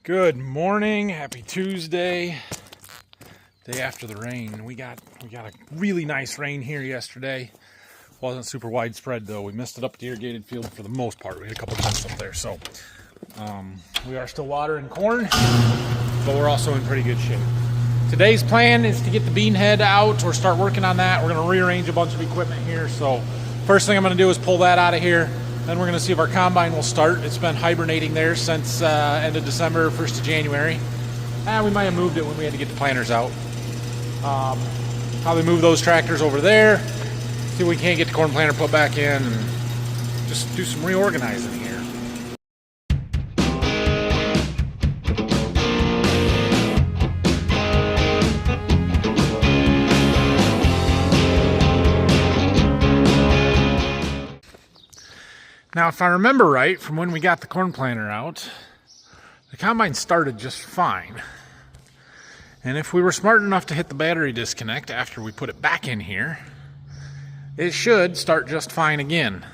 Good morning, happy Tuesday, day after the rain. We got a really nice rain here yesterday. Wasn't super widespread though. We missed it up the irrigated field for the most part. We had a couple dumps up there, so we are still watering corn, but we're also in pretty good shape. Today's plan is to get the bean head out or start working on that. We're going to rearrange a bunch of equipment here, so first thing I'm going to do is pull that out of here. Then we're going to see if our combine will start. It's been hibernating there since end of December, 1st of January. We might have moved it when we had to get the planters out. Probably move those tractors over there. See if we can't get the corn planter put back in and just do some reorganizing here. Now, if I remember right, from when we got the corn planter out, the combine started just fine. And if we were smart enough to hit the battery disconnect after we put it back in here, it should start just fine again.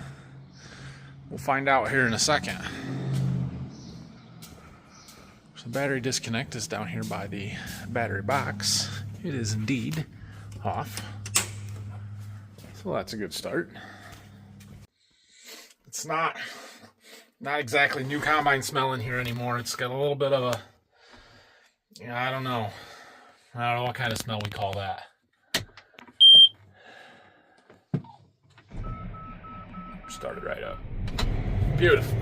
We'll find out here in a second. So the battery disconnect is down here by the battery box. It is indeed off. So that's a good start. It's not exactly new combine smell in here anymore. It's got a little bit of a, I don't know what kind of smell we call that. Started right up. Beautiful.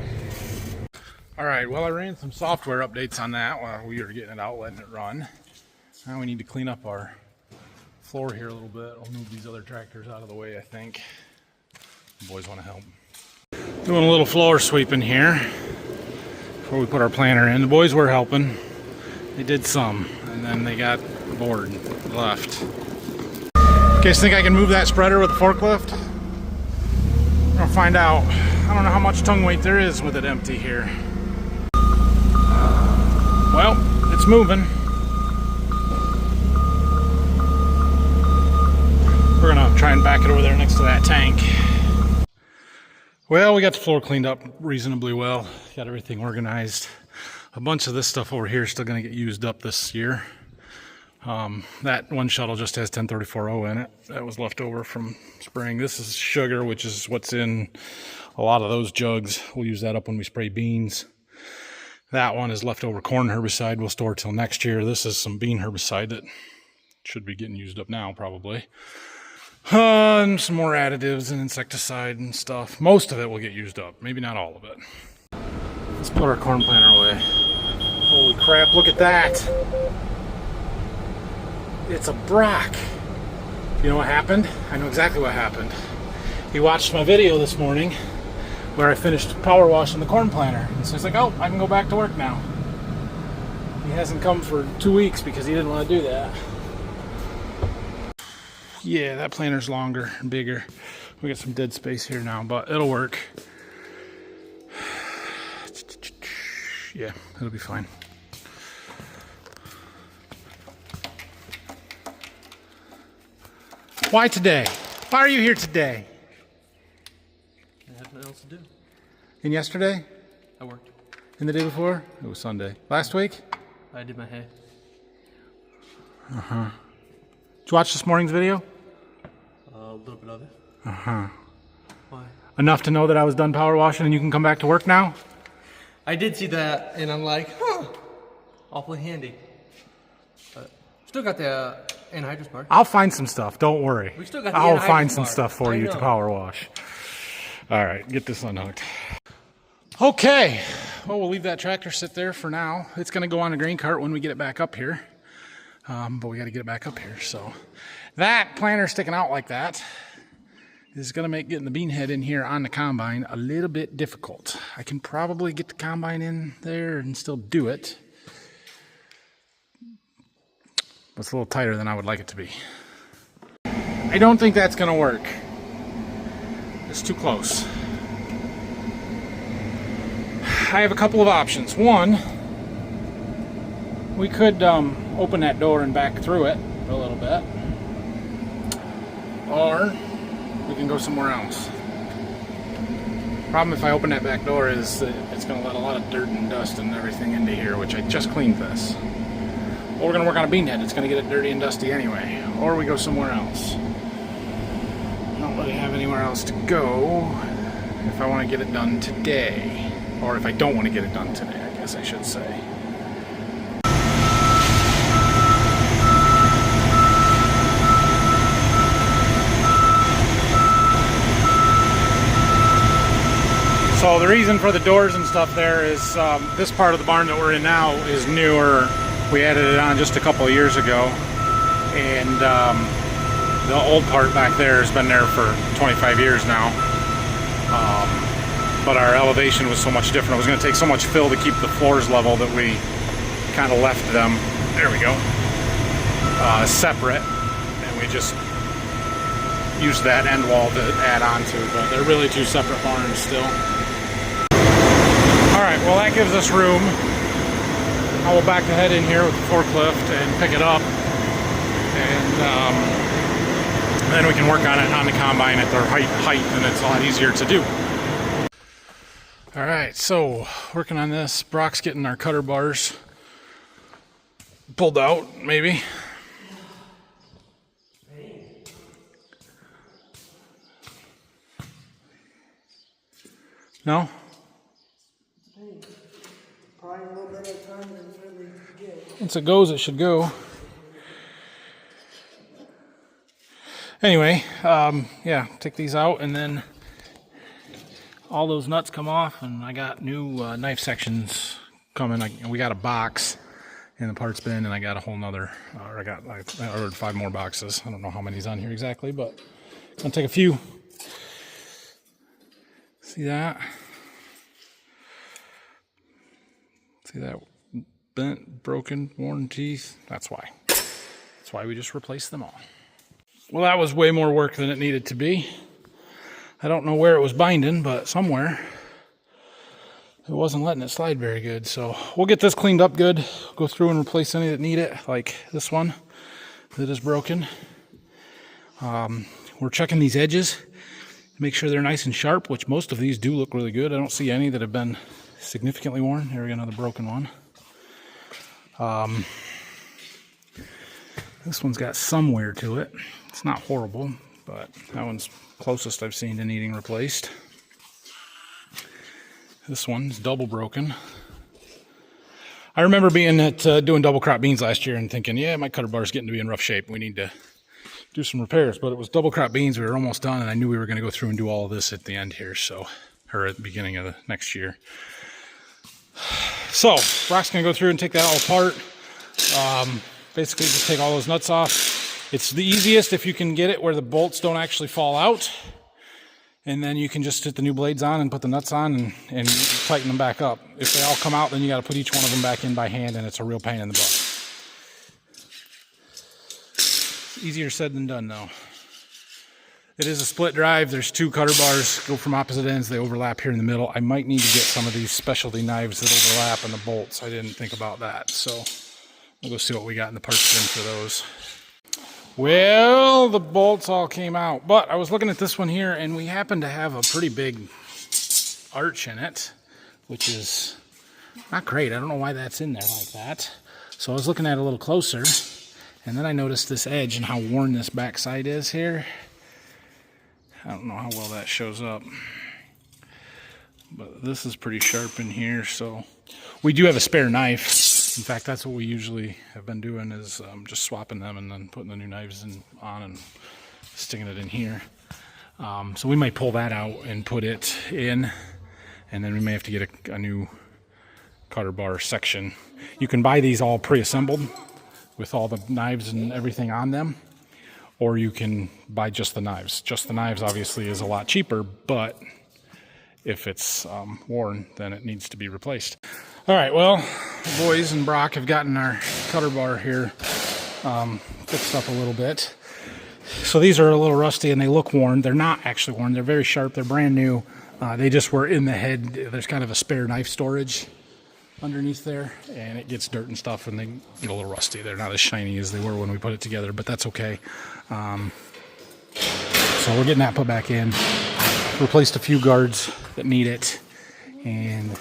All right, well, I ran some software updates on that while we were getting it out, letting it run. Now we need to clean up our floor here a little bit. I'll move these other tractors out of the way, I think. The boys want to help. Doing a little floor sweeping here before we put our planter in. The boys were helping. They did some, and then they got bored and left. You guys think I can move that spreader with a forklift? We're gonna find out. I don't know how much tongue weight there is with it empty here. Well, it's moving. We're gonna try and back it over there next to that tank. Well, we got the floor cleaned up reasonably well. Got everything organized. A bunch of this stuff over here is still going to get used up this year. That one shuttle just has 1034O in it. That was left over from spraying. This is sugar, which is what's in a lot of those jugs. We'll use that up when we spray beans. That one is leftover corn herbicide. We'll store till next year. This is some bean herbicide that should be getting used up now, probably. And some more additives and insecticide and stuff. Most of it will get used up. Maybe not all of it. Let's put our corn planter away. Holy crap, look at that. It's a Brock. You know what happened? I know exactly what happened. He watched my video this morning where I finished power washing the corn planter. And so he's like, oh, I can go back to work now. He hasn't come for 2 weeks because he didn't want to do that. Yeah, that planter's longer and bigger. We got some dead space here now, but it'll work. Yeah, it'll be fine. Why today? Why are you here today? I had nothing else to do. And yesterday? I worked. And the day before? It was Sunday. Last week? I did my hair. Uh-huh. Did you watch this morning's video? A little bit of it. Uh-huh. Why? Enough to know that I was done power washing and you can come back to work now? I did see that, and I'm like, huh, awfully handy. But still got the anhydrous bar. I'll find some stuff. Don't worry. We still got the I'll anhydrous find some bar. stuff for I you know. to power wash. All right, get this unhooked. Okay. Well, we'll leave that tractor sit there for now. It's going to go on a grain cart when we get it back up here. But we got to get it back up here. So that planter sticking out like that is going to make getting the bean head in here on the combine a little bit difficult. I can probably get the combine in there and still do it. But it's a little tighter than I would like it to be. I don't think that's going to work. It's too close. I have a couple of options. One, we could open that door and back through it a little bit. Or we can go somewhere else. Problem if I open that back door is that it's going to let a lot of dirt and dust and everything into here, which I just cleaned this. Or we're going to work on a bean head. It's going to get it dirty and dusty anyway. Or we go somewhere else. I don't really have anywhere else to go if I want to get it done today. Or if I don't want to get it done today, I guess I should say. So the reason for the doors and stuff there is this part of the barn that we're in now is newer. We added it on just a couple of years ago, and the old part back there has been there for 25 years now. But our elevation was so much different. It was going to take so much fill to keep the floors level that we kind of left them, there we go, separate, and we just used that end wall to add on to, but they're really two separate barns still. Alright, well that gives us room. I will back the head in here with the forklift and pick it up, and then we can work on it on the combine at their height, and it's a lot easier to do. Alright, so working on this. Brock's getting our cutter bars pulled out, maybe. No? Once it goes, it should go. Anyway, yeah, take these out, and then all those nuts come off, and I got new knife sections coming. We got a box in the parts bin, and I got a whole nother, I ordered 5 more boxes. I don't know how many's on here exactly, but I'm gonna take a few. See that? See that bent, broken, worn teeth? That's why. That's why we just replaced them all. Well, that was way more work than it needed to be. I don't know where it was binding, but somewhere it wasn't letting it slide very good. So we'll get this cleaned up good. Go through and replace any that need it, like this one that is broken. We're checking these edges to make sure they're nice and sharp, which most of these do look really good. I don't see any that have been significantly worn. Here we go, another broken one. This one's got some wear to it. It's not horrible, but that one's closest I've seen to needing replaced. This one's double broken. I remember being at doing double crop beans last year and thinking, yeah, my cutter bar's getting to be in rough shape. We need to do some repairs. But it was double crop beans. We were almost done, and I knew we were going to go through and do all of this at the end here, or at the beginning of the next year. So Brock's going to go through and take that all apart. Basically just take all those nuts off. It's the easiest if you can get it where the bolts don't actually fall out. And then you can just fit the new blades on and put the nuts on and tighten them back up. If they all come out, then you got to put each one of them back in by hand, and it's a real pain in the butt. Easier said than done, though. It is a split drive. There's 2 cutter bars, go from opposite ends. They overlap here in the middle. I might need to get some of these specialty knives that overlap in the bolts. I didn't think about that, so we'll go see what we got in the parts bin for those. Well, the bolts all came out, but I was looking at this one here, and we happen to have a pretty big arch in it, which is not great. I don't know why that's in there like that. So I was looking at it a little closer, and then I noticed this edge and how worn this backside is here. I don't know how well that shows up, but this is pretty sharp in here. So we do have a spare knife. In fact, that's what we usually have been doing, is just swapping them and then putting the new knives on and sticking it in here. So we might pull that out and put it in, and then we may have to get a new cutter bar section. You can buy these all pre-assembled with all the knives and everything on them, or you can buy just the knives. Just the knives obviously is a lot cheaper, but if it's worn, then it needs to be replaced. All right, well, the boys and Brock have gotten our cutter bar here fixed up a little bit. So these are a little rusty and they look worn. They're not actually worn. They're very sharp. They're brand new. They just were in the head. There's kind of a spare knife storage underneath there, and it gets dirt and stuff, and they get a little rusty. They're not as shiny as they were when we put it together, but that's okay. So we're getting that put back in. replaced a few guards that need it, and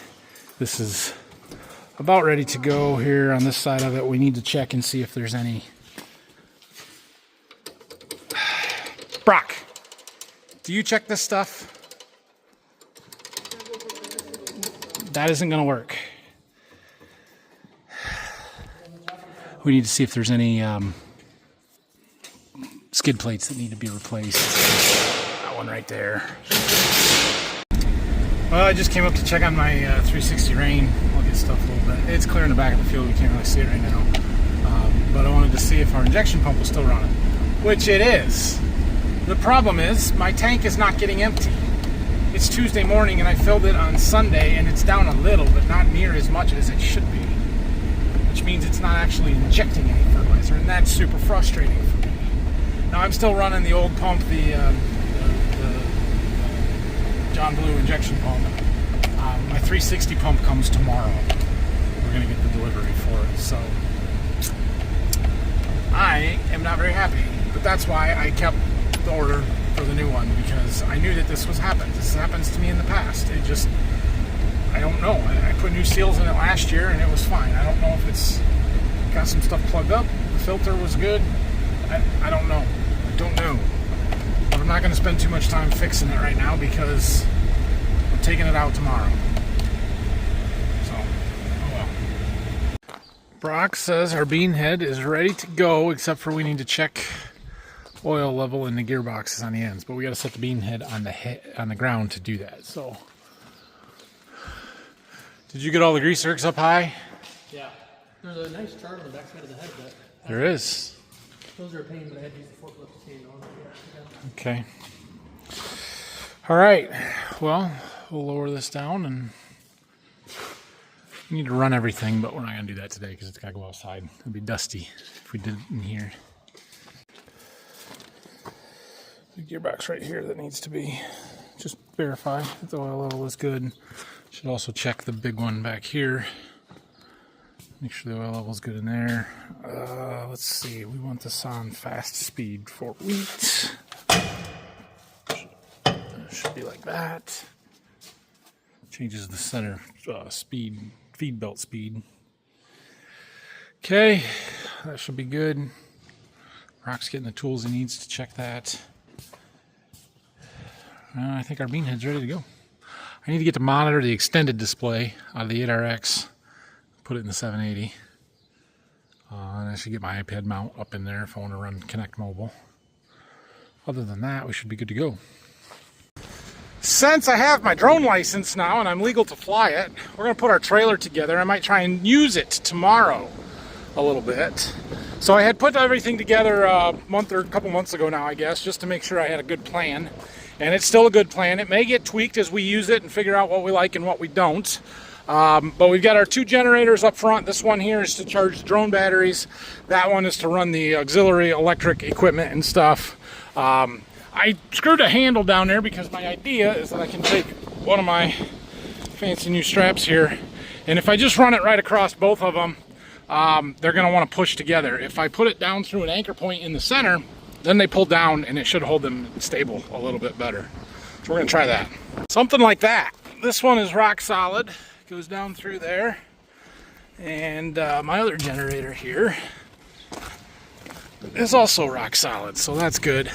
this is about ready to go. Here on this side of it, we need to check and see if there's any. Brock, do you check this stuff? That isn't going to work. We need to see if there's any skid plates that need to be replaced. That one right there. Well, I just came up to check on my 360 rain. I'll get stuff a little bit. It's clear in the back of the field. We can't really see it right now. But I wanted to see if our injection pump was still running, which it is. The problem is my tank is not getting empty. It's Tuesday morning and I filled it on Sunday and it's down a little, but not near as much as it should be. Which means it's not actually injecting any fertilizer, and that's super frustrating for me. Now I'm still running the old pump, the John Blue injection pump. My 360 pump comes tomorrow. We're going to get the delivery for it, so I am not very happy. But that's why I kept the order for the new one, because I knew that this was happened. This happens to me in the past. It just, I don't know. I put new seals in it last year and it was fine. I don't know if it's got some stuff plugged up. The filter was good. I don't know. I don't know. But I'm not going to spend too much time fixing it right now because I'm taking it out tomorrow. So, oh well. Brock says our bean head is ready to go, except for we need to check oil level in the gearboxes on the ends. But we got to set the bean head on the ground to do that. So, did you get all the grease zerks up high? Yeah. There's a nice chart on the back side of the head. But there is. Those are a pain, but I had to use the forklift to stand on. Okay. All right. Well, we'll lower this down, and we need to run everything, but we're not going to do that today because it's got to go outside. It'd be dusty if we did it in here. The gearbox right here that needs to be, just verify that the oil level is good. Should also check the big one back here. Make sure the oil level is good in there. Let's see. We want this on fast speed for wheat. Should be like that. Changes the center speed, feed belt speed. Okay, that should be good. Brock's getting the tools he needs to check that. I think our bean head's ready to go. I need to get to monitor the extended display out of the 8RX, put it in the 780. And I should get my iPad mount up in there if I want to run Connect Mobile. Other than that, we should be good to go. Since I have my drone license now and I'm legal to fly it, we're going to put our trailer together. I might try and use it tomorrow a little bit. So I had put everything together a month or a couple months ago now, I guess, just to make sure I had a good plan. And it's still a good plan. It may get tweaked as we use it and figure out what we like and what we don't. But we've got our two generators up front. This one here is to charge drone batteries. That one is to run the auxiliary electric equipment and stuff. I screwed a handle down there because my idea is that I can take one of my fancy new straps here, and if I just run it right across both of them, they're going to want to push together. If I put it down through an anchor point in the center, then they pull down and it should hold them stable a little bit better. So we're going to try that. Something like that. This one is rock solid. Goes down through there. And my other generator here is also rock solid, so that's good.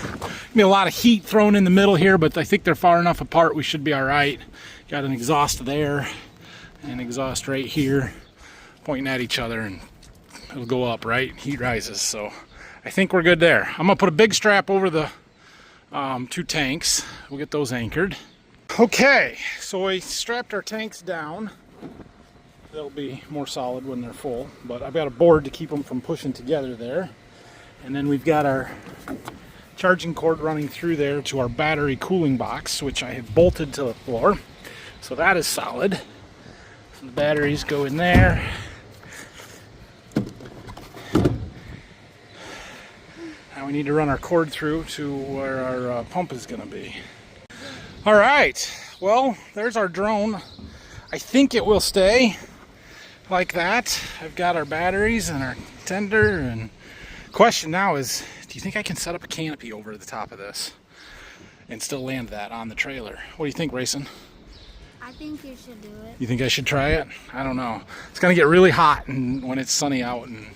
Be a lot of heat thrown in the middle here, but I think they're far enough apart we should be all right. Got an exhaust there and exhaust right here pointing at each other, and it'll go up, right? Heat rises, so I think we're good there. I'm gonna put a big strap over the two tanks. We'll get those anchored. Okay, so we strapped our tanks down. They'll be more solid when they're full, but I've got a board to keep them from pushing together there. And then we've got our charging cord running through there to our battery cooling box, which I have bolted to the floor. So that is solid. So the batteries go in there. Now we need to run our cord through to where our pump is going to be. All right, well, there's our drone. I think it will stay like that. I've got our batteries and our tender, and question now is, do you think I can set up a canopy over the top of this? and still land that on the trailer. What do you think, Rayson? I think you should do it. You think I should try it? I don't know. It's gonna get really hot and when it's sunny out, and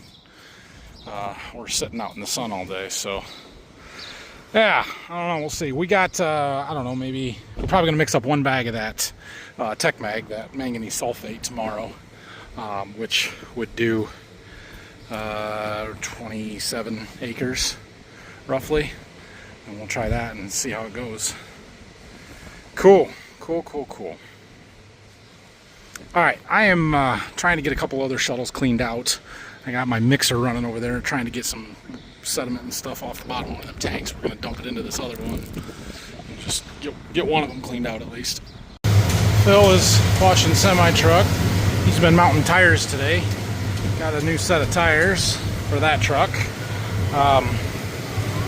we're sitting out in the sun all day, so yeah, I don't know, we'll see. We got I don't know, maybe we're probably gonna mix up one bag of that Tech Mag, that manganese sulfate tomorrow, which would do 27 acres roughly, and we'll try that and see how it goes. Cool. All right, I am trying to get a couple other shuttles cleaned out. I got my mixer running over there, trying to get some sediment and stuff off the bottom of one of them tanks. We're gonna dump it into this other one. Just get one of them cleaned out at least. Phil is washing semi-truck. He's been mounting tires today. Got a new set of tires for that truck.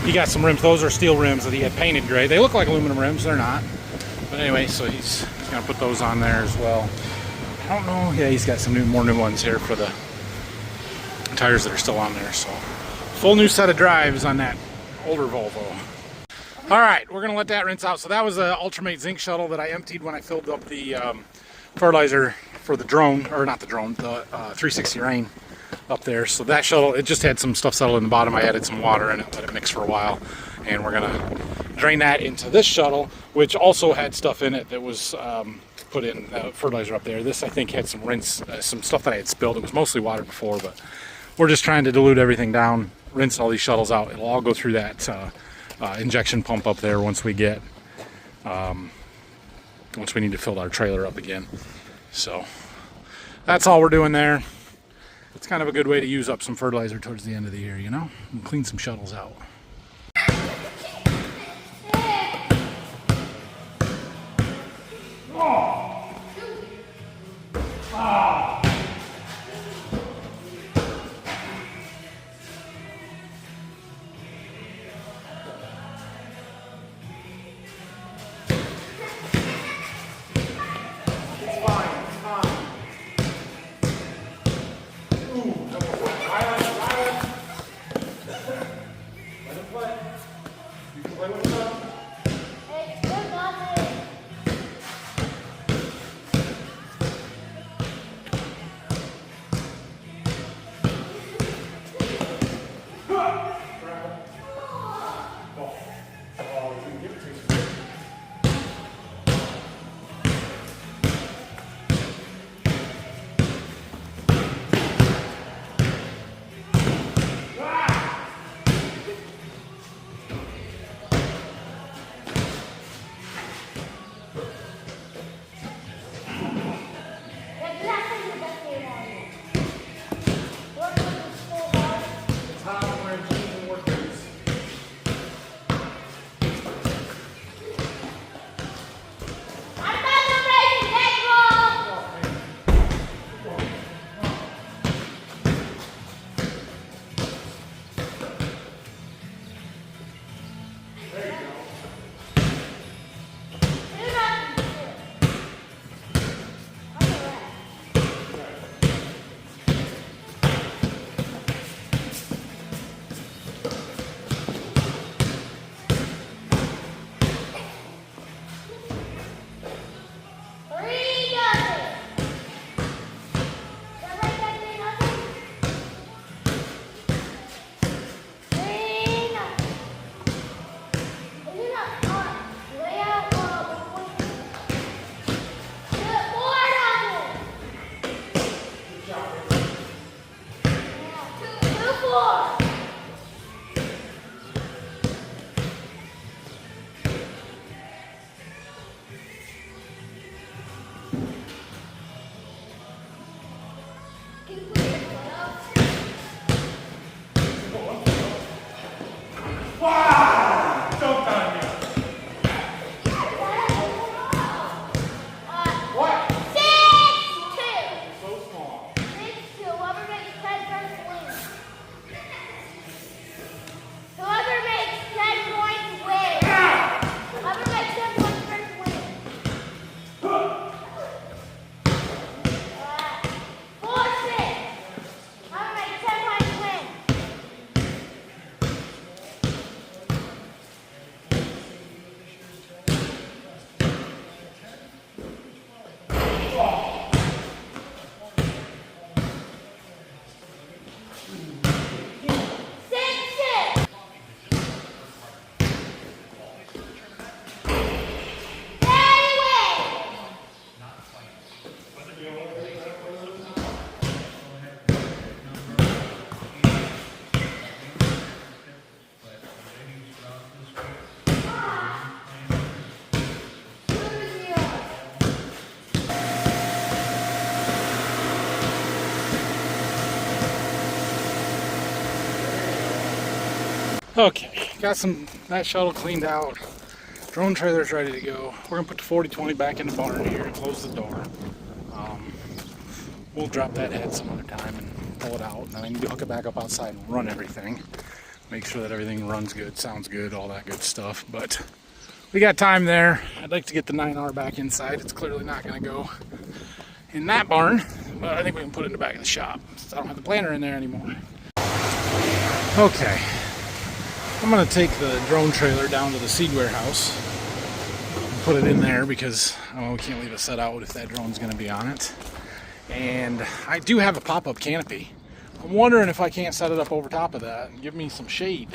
He got some rims. Those are steel rims that he had painted gray. They look like aluminum rims. They're not. But anyway, so he's gonna put those on there as well. I don't know. Yeah, he's got some more new ones here for the tires that are still on there. So full new set of drives on that older Volvo. All right, we're gonna let that rinse out. So that was an Ultramate zinc shuttle that I emptied when I filled up the fertilizer for the drone, or not the drone, the 360 rain up there. So that shuttle, it just had some stuff settled in the bottom. I added some water in it, let it mix for a while, and we're gonna drain that into this shuttle, which also had stuff in it that was put in fertilizer up there. This, I think, had some rinse, some stuff that I had spilled. It was mostly water before, but we're just trying to dilute everything down, rinse all these shuttles out. It'll all go through that injection pump up there once we get, once we need to fill our trailer up again. So that's all we're doing there. It's kind of a good way to use up some fertilizer towards the end of the year, you know, and clean some shuttles out. Okay, got that shuttle cleaned out. Drone trailer's ready to go. We're gonna put the 40-20 back in the barn here and close the door. We'll drop that head some other time and pull it out. And then I need to hook it back up outside and run everything. Make sure that everything runs good, sounds good, all that good stuff. But we got time there. I'd like to get the 9R back inside. It's clearly not gonna go in that barn, but I think we can put it in the back of the shop since I don't have the planter in there anymore. Okay, I'm gonna take the drone trailer down to the seed warehouse and put it in there because we can't leave it set out if that drone's gonna be on it. And I do have a pop-up canopy. I'm wondering if I can't set it up over top of that and give me some shade.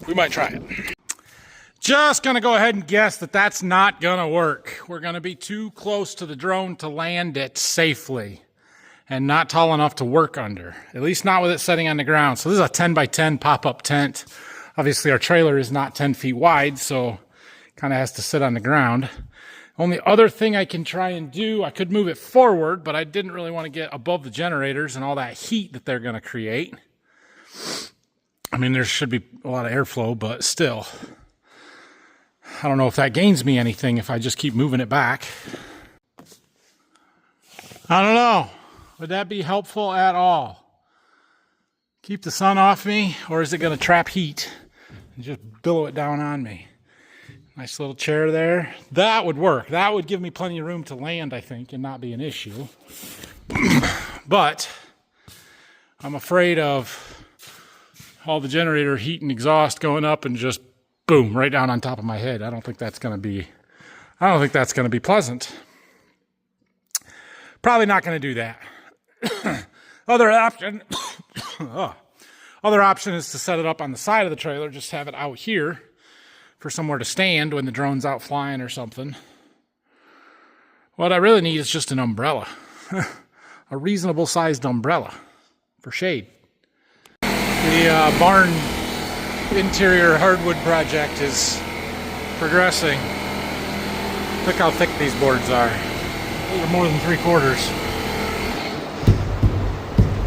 We might try it. Just gonna go ahead and guess that that's not gonna work. We're gonna be too close to the drone to land it safely and not tall enough to work under, at least not with it sitting on the ground. So this is a 10 by 10 pop-up tent. Obviously our trailer is not 10 feet wide, so kind of has to sit on the ground. Only other thing I can try and do, I could move it forward, but I didn't really want to get above the generators and all that heat that they're going to create. I mean, there should be a lot of airflow, but still, I don't know if that gains me anything if I just keep moving it back. I don't know. Would that be helpful at all? Keep the sun off me, or is it going to trap heat and just billow it down on me? Nice little chair there. That would work. That would give me plenty of room to land, I think, and not be an issue. But I'm afraid of all the generator heat and exhaust going up and just boom, right down on top of my head. I don't think that's going to be pleasant. Probably not going to do that. Other option is to set it up on the side of the trailer, just have it out here for somewhere to stand when the drone's out flying or something. What I really need is just an umbrella. A reasonable sized umbrella for shade. The barn interior hardwood project is progressing. Look how thick these boards are. They're more than 3/4. It's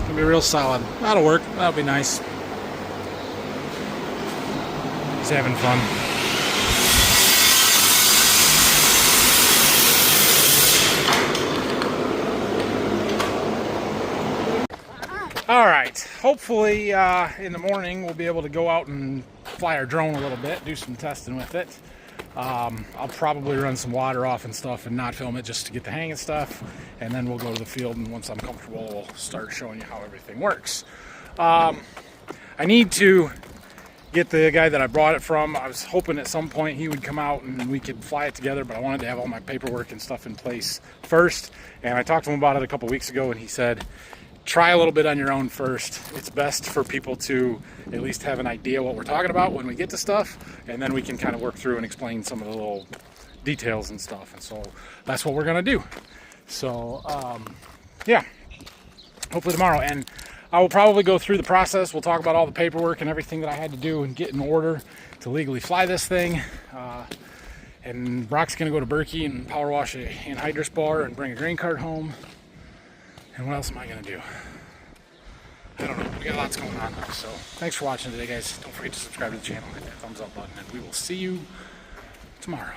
gonna be real solid. That'll work. That'll be nice. He's having fun. All right, hopefully in the morning we'll be able to go out and fly our drone a little bit, do some testing with it. I'll probably run some water off and stuff and not film it just to get the hang of stuff, and then we'll go to the field, and once I'm comfortable we'll start showing you how everything works. I need to get the guy that I brought it from. I was hoping at some point he would come out and we could fly it together, but I wanted to have all my paperwork and stuff in place first, and I talked to him about it a couple weeks ago, and he said try a little bit on your own first. It's best for people to at least have an idea what we're talking about when we get to stuff, and then we can kind of work through and explain some of the little details and stuff. And so that's what we're gonna do. So yeah, hopefully tomorrow. And I will probably go through the process. We'll talk about all the paperwork and everything that I had to do and get in order to legally fly this thing. And Brock's gonna go to Berkey and power wash an anhydrous bar and bring a grain cart home. And what else am I going to do? I don't know. We got lots going on. So thanks for watching today, guys. Don't forget to subscribe to the channel, hit that thumbs up button, and we will see you tomorrow.